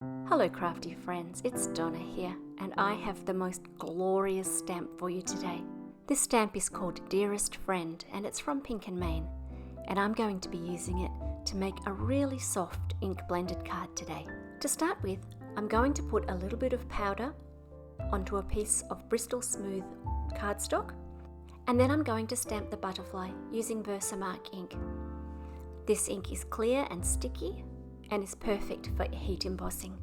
Hello crafty friends, it's Donna here, and I have the most glorious stamp for you today. This stamp is called Dearest Friend, and it's from Pink and Main, and I'm going to be using it to make a really soft ink blended card today. To start with, I'm going to put a little bit of powder onto a piece of Bristol Smooth cardstock, and then I'm going to stamp the butterfly using Versamark ink. This ink is clear and sticky and is perfect for heat embossing.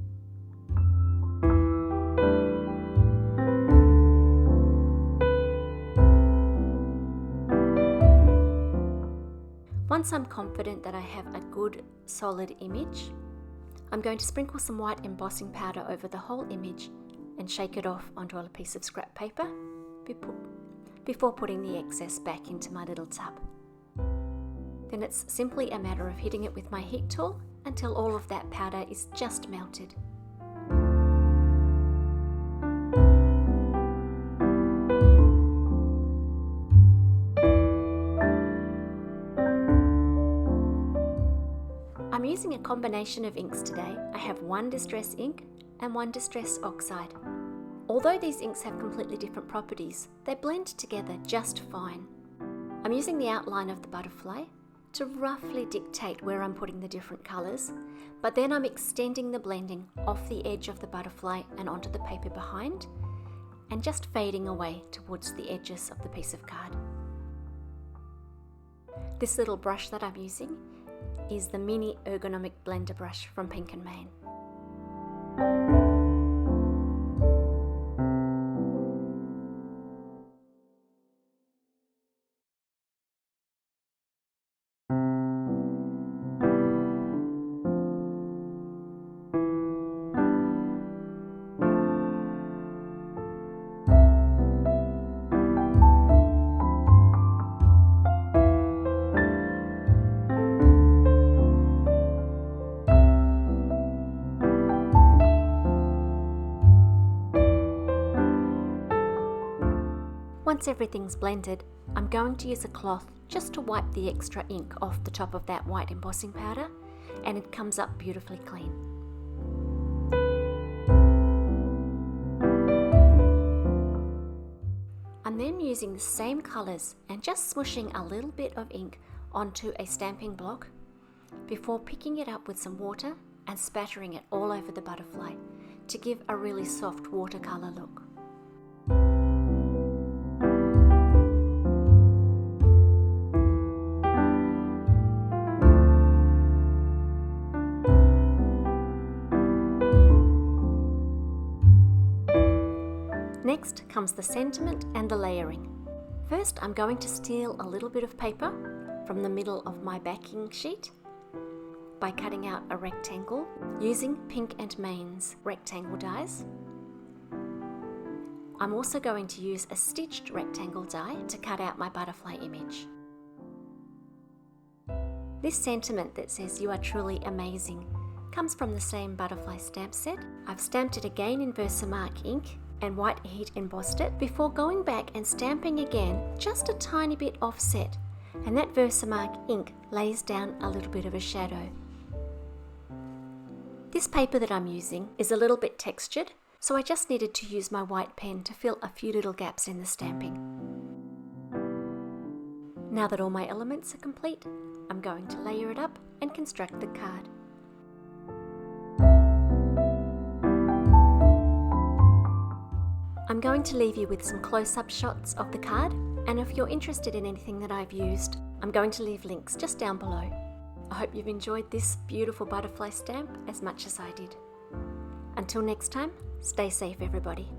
Once I'm confident that I have a good solid image, I'm going to sprinkle some white embossing powder over the whole image and shake it off onto a piece of scrap paper before putting the excess back into my little tub. Then it's simply a matter of hitting it with my heat tool until all of that powder is just melted. I'm using a combination of inks today. I have one Distress ink and one Distress oxide. Although these inks have completely different properties, they blend together just fine. I'm using the outline of the butterfly to roughly dictate where I'm putting the different colours, but then I'm extending the blending off the edge of the butterfly and onto the paper behind, and just fading away towards the edges of the piece of card. This little brush that I'm using is the mini Ergonomic blender brush from Pink and Main. Once everything's blended, I'm going to use a cloth just to wipe the extra ink off the top of that white embossing powder, and it comes up beautifully clean. I'm then using the same colours and just smooshing a little bit of ink onto a stamping block before picking it up with some water and spattering it all over the butterfly to give a really soft watercolour look. Next comes the sentiment and the layering. First, I'm going to steal a little bit of paper from the middle of my backing sheet by cutting out a rectangle using Pink and Main's rectangle dies. I'm also going to use a stitched rectangle die to cut out my butterfly image. This sentiment that says "You are truly amazing" comes from the same butterfly stamp set. I've stamped it again in Versamark ink and white heat embossed it before going back and stamping again just a tiny bit offset, and that Versamark ink lays down a little bit of a shadow. This paper that I'm using is a little bit textured, so I just needed to use my white pen to fill a few little gaps in the stamping. Now that all my elements are complete, I'm going to layer it up and construct the card. I'm going to leave you with some close-up shots of the card, and if you're interested in anything that I've used, I'm going to leave links just down below. I hope you've enjoyed this beautiful butterfly stamp as much as I did. Until next time, stay safe everybody.